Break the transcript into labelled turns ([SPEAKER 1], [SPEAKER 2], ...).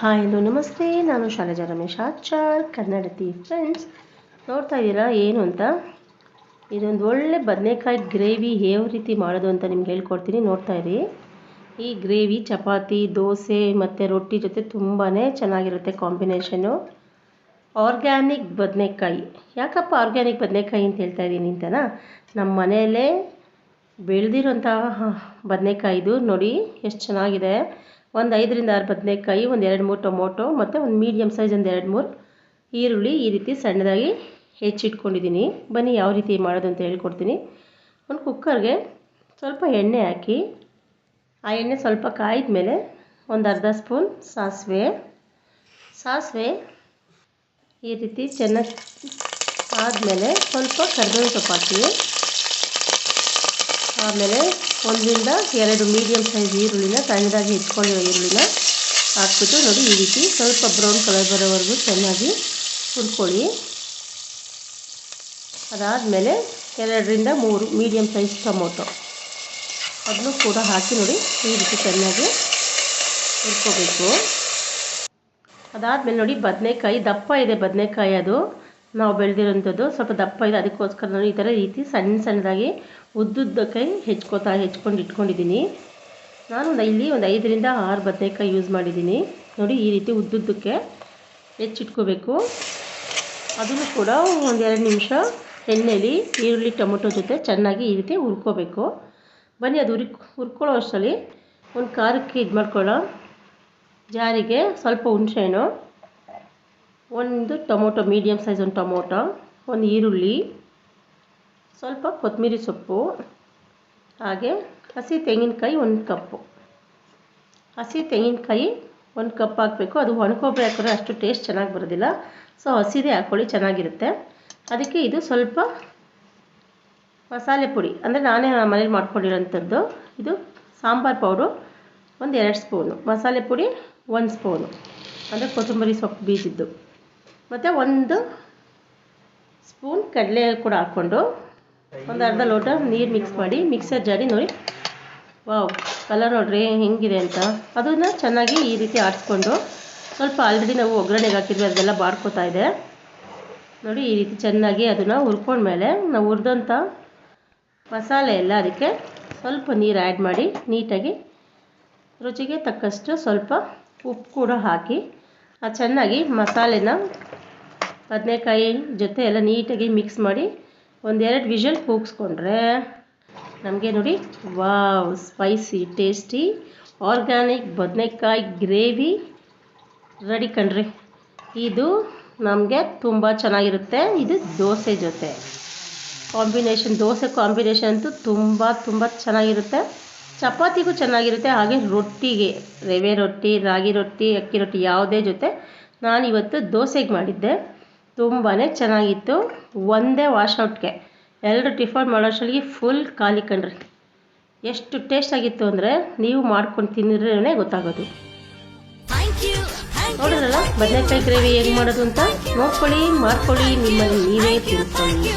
[SPEAKER 1] Hi hello ನಮಸ್ತೆ, ನಾನು ಶಾಲೆಜಾ ರಮೇಶ್ ಆಚಾರ್, ಕನ್ನಡತಿ friends. ನೋಡ್ತಾ ಇದ್ದೀರಾ ಏನು ಅಂತ? ಇದೊಂದು ಒಳ್ಳೆ ಬದನೆಕಾಯಿ ಗ್ರೇವಿ ಯಾವ ರೀತಿ ಮಾಡೋದು ಅಂತ ನಿಮ್ಗೆ ಹೇಳ್ಕೊಡ್ತೀನಿ. ನೋಡ್ತಾ ಇರಿ. ಈ ಗ್ರೇವಿ ಚಪಾತಿ, ದೋಸೆ ಮತ್ತು ರೊಟ್ಟಿ ಜೊತೆ ತುಂಬಾ ಚೆನ್ನಾಗಿರುತ್ತೆ ಕಾಂಬಿನೇಷನ್ನು. ಆರ್ಗ್ಯಾನಿಕ್ ಬದನೆಕಾಯಿ. ಯಾಕಪ್ಪ ಆರ್ಗ್ಯಾನಿಕ್ ಬದನೆಕಾಯಿ ಅಂತ ಹೇಳ್ತಾ ಇದ್ದೀನಿ ಅಂತನಾ? ನಮ್ಮ ಮನೆಯಲ್ಲೇ ಬೆಳೆದಿರೋಂತಹ ಬದನೆಕಾಯಿದು ನೋಡಿ ಎಷ್ಟು ಚೆನ್ನಾಗಿದೆ. ಒಂದು 5ರಿಂದ 6 ಬದನೆಕಾಯಿ, ಒಂದು 2-3 ಟೊಮೊಟೊ ಮತ್ತು ಒಂದು ಮೀಡಿಯಮ್ ಸೈಜ್ ಒಂದು 2-3 ಈರುಳ್ಳಿ ಈ ರೀತಿ ಸಣ್ಣದಾಗಿ ಹೆಚ್ಚಿಟ್ಕೊಂಡಿದ್ದೀನಿ. ಬನ್ನಿ ಯಾವ ರೀತಿ ಮಾಡೋದು ಅಂತ ಹೇಳ್ಕೊಡ್ತೀನಿ. ಒಂದು ಕುಕ್ಕರ್ಗೆ ಸ್ವಲ್ಪ ಎಣ್ಣೆ ಹಾಕಿ, ಆ ಎಣ್ಣೆ ಸ್ವಲ್ಪ ಕಾಯಿದ ಮೇಲೆ ಒಂದು ಅರ್ಧ ಸ್ಪೂನ್ ಸಾಸಿವೆ ಈ ರೀತಿ ಚೆನ್ನಾಗಿ ಆದಮೇಲೆ ಸ್ವಲ್ಪ ಕರಿಬೇವಿನ ಸೊಪ್ಪು ಹಾಕಿ, ಆಮೇಲೆ 1-2 ಮೀಡಿಯಮ್ ಸೈಜ್ ಈರುಳ್ಳಿನ ಸಣ್ಣದಾಗಿ ಹೆಚ್ಕೊಂಡಿರೋ ಈರುಳ್ಳಿನ ಹಾಕ್ಬಿಟ್ಟು ನೋಡಿ ಈ ರೀತಿ ಸ್ವಲ್ಪ ಬ್ರೌನ್ ಕಲರ್ ಬರೋವರೆಗೂ ಚೆನ್ನಾಗಿ ಹುರ್ಕೊಳ್ಳಿ. ಅದಾದಮೇಲೆ 2-3 ಮೀಡಿಯಮ್ ಸೈಜ್ ಟೊಮೊಟೊ ಅದನ್ನು ಕೂಡ ಹಾಕಿ ನೋಡಿ ಈ ರೀತಿ ಚೆನ್ನಾಗಿ ಹುರ್ಕೋಬೇಕು. ಅದಾದಮೇಲೆ ನೋಡಿ ಬದನೆಕಾಯಿ ದಪ್ಪ ಇದೆ, ಬದನೆಕಾಯಿ ಅದು ನಾವು ಬೆಳೆದಿರೋಂಥದ್ದು ಸ್ವಲ್ಪ ದಪ್ಪ ಇದೆ, ಅದಕ್ಕೋಸ್ಕರ ನಾನು ಈ ರೀತಿ ಸಣ್ಣದಾಗಿ ಉದ್ದುದ್ದಕ್ಕೆ ಹೆಚ್ಕೊಂಡು ಇಟ್ಕೊಂಡಿದ್ದೀನಿ. ನಾನು ಇಲ್ಲಿ ಒಂದು 5ರಿಂದ 6 ಬದನೆಕಾಯಿ ಯೂಸ್ ಮಾಡಿದ್ದೀನಿ. ನೋಡಿ ಈ ರೀತಿ ಉದ್ದುದ್ದಕ್ಕೆ ಹೆಚ್ಚಿಟ್ಕೋಬೇಕು. ಅದನ್ನು ಕೂಡ ಒಂದು 2 ನಿಮಿಷ ಎಣ್ಣೆಯಲ್ಲಿ ಈರುಳ್ಳಿ ಟೊಮೊಟೊ ಜೊತೆ ಚೆನ್ನಾಗಿ ಈ ರೀತಿ ಹುರ್ಕೋಬೇಕು. ಬನ್ನಿ ಅದು ಹುರ್ಕೊಳ್ಳೋ ಅಷ್ಟರಲ್ಲಿ ಒಂದು ಖಾರಕ್ಕೆ ಮಾಡ್ಕೊಳ್ಳೋ ಜಾರಿಗೆ ಸ್ವಲ್ಪ ಹುಣಸೆಹಣ್ಣು, ಒಂದು ಟೊಮೊಟೊ ಮೀಡಿಯಮ್ ಸೈಜ್ ಒಂದು ಟೊಮೊಟೊ, ಒಂದು ಈರುಳ್ಳಿ, ಸ್ವಲ್ಪ ಕೊತ್ತಂಬರಿ ಸೊಪ್ಪು, ಹಾಗೆ ಹಸಿ ತೆಂಗಿನಕಾಯಿ 1 ಕಪ್ಪು. ಹಸಿ ತೆಂಗಿನಕಾಯಿ 1 ಕಪ್ ಹಾಕಬೇಕು. ಅದು ಒಣಕೊಬ್ಬರಿ ಹಾಕಿದ್ರೆ ಅಷ್ಟು ಟೇಸ್ಟ್ ಚೆನ್ನಾಗಿ ಬರೋದಿಲ್ಲ, ಸೊ ಹಸಿದೇ ಹಾಕ್ಕೊಳ್ಳಿ, ಚೆನ್ನಾಗಿರುತ್ತೆ. ಅದಕ್ಕೆ ಇದು ಸ್ವಲ್ಪ ಮಸಾಲೆ ಪುಡಿ, ಅಂದರೆ ನಾನೇ ಮನೇಲಿ ಮಾಡ್ಕೊಂಡಿರೋಂಥದ್ದು. ಇದು ಸಾಂಬಾರು ಪೌಡ್ರು ಒಂದು 2 ಸ್ಪೂನು, ಮಸಾಲೆ ಪುಡಿ 1 ಸ್ಪೂನು, ಅಂದರೆ ಕೊತ್ತಂಬರಿ ಸೊಪ್ಪು ಬೀಜಿದ್ದು, ಮತ್ತು 1 ಸ್ಪೂನ್ ಕಡಲೆ ಕೂಡ ಹಾಕ್ಕೊಂಡು ಒಂದು ಅರ್ಧ ಲೋಟ ನೀರು ಮಿಕ್ಸ್ ಮಾಡಿ ಮಿಕ್ಸರ್ ಜಾರಿ ನೋಡಿ. ವಾವ್, ಕಲರ್ ನೋಡ್ರಿ ಹೆಂಗಿದೆ ಅಂತ. ಅದನ್ನು ಚೆನ್ನಾಗಿ ಈ ರೀತಿ ಆಡಿಸ್ಕೊಂಡು ಸ್ವಲ್ಪ ಆಲ್ರೆಡಿ ನಾವು ಒಗ್ಗರಣೆಗೆ ಹಾಕಿದ್ವಿ, ಅದೆಲ್ಲ ಬಾಡ್ಕೋತಾ ಇದೆ ನೋಡಿ. ಈ ರೀತಿ ಚೆನ್ನಾಗಿ ಅದನ್ನು ಹುರ್ಕೊಂಡ್ಮೇಲೆ ನಾವು ಹುರಿದಂಥ ಮಸಾಲೆ ಎಲ್ಲ ಅದಕ್ಕೆ ಸ್ವಲ್ಪ ನೀರು ಆ್ಯಡ್ ಮಾಡಿ ನೀಟಾಗಿ ರುಚಿಗೆ ತಕ್ಕಷ್ಟು ಸ್ವಲ್ಪ ಉಪ್ಪು ಕೂಡ ಹಾಕಿ ಚೆನ್ನಾಗಿ ಮಸಾಲೆನ ಬದನೆಕಾಯಿ ಜೊತೆ ಎಲ್ಲ ನೀಟಾಗಿ ಮಿಕ್ಸ್ ಮಾಡಿ 1-2 ವಿಷಲ್ ಕೂಗಿಸ್ಕೊಂಡ್ರೆ ನಮಗೆ ನೋಡಿ ವಾವ್, ಸ್ಪೈಸಿ ಟೇಸ್ಟಿ ಆರ್ಗ್ಯಾನಿಕ್ ಬದನೆಕಾಯಿ ಗ್ರೇವಿ ರೆಡಿ ಕಣ್ರಿ. ಇದು ನಮಗೆ ತುಂಬ ಚೆನ್ನಾಗಿರುತ್ತೆ. ಇದು ದೋಸೆ ಜೊತೆ ಕಾಂಬಿನೇಷನ್, ದೋಸೆ ಕಾಂಬಿನೇಷನ್ ಅಂತೂ ತುಂಬ ಚೆನ್ನಾಗಿರುತ್ತೆ. ಚಪಾತಿಗೂ ಚೆನ್ನಾಗಿರುತ್ತೆ, ಹಾಗೆ ರೊಟ್ಟಿಗೆ, ರವೆ ರೊಟ್ಟಿ, ರಾಗಿ ರೊಟ್ಟಿ, ಅಕ್ಕಿ ರೊಟ್ಟಿ ಯಾವುದೇ ಜೊತೆ ನಾನಿವತ್ತು ದೋಸೆಗೆ ಮಾಡಿದ್ದೆ. ತುಂಬಾ ಚೆನ್ನಾಗಿತ್ತು. ಒಂದೇ ವಾಶೌಟ್ಗೆ 2 ಟಿಫನ್ ಮಾಡೋಷ್ಟರಲ್ಲಿ ಫುಲ್ ಖಾಲಿ ಕಣ್ರಿ. ಎಷ್ಟು ಟೇಸ್ಟಾಗಿತ್ತು ಅಂದರೆ ನೀವು ಮಾಡ್ಕೊಂಡು ತಿಂದ್ರೇ ಗೊತ್ತಾಗೋದು. ನೋಡಿದ್ರಲ್ಲ ಬದನೆಕಾಯಿ ಗ್ರೇವಿ ಹೇಗೆ ಮಾಡೋದು ಅಂತ. ನೋಡ್ಕೊಳ್ಳಿ, ಮಾಡ್ಕೊಳ್ಳಿ, ನಿಮ್ಮಲ್ಲಿ ನೀವೇ ತಿಳ್ಕೊಳ್ಳಿ.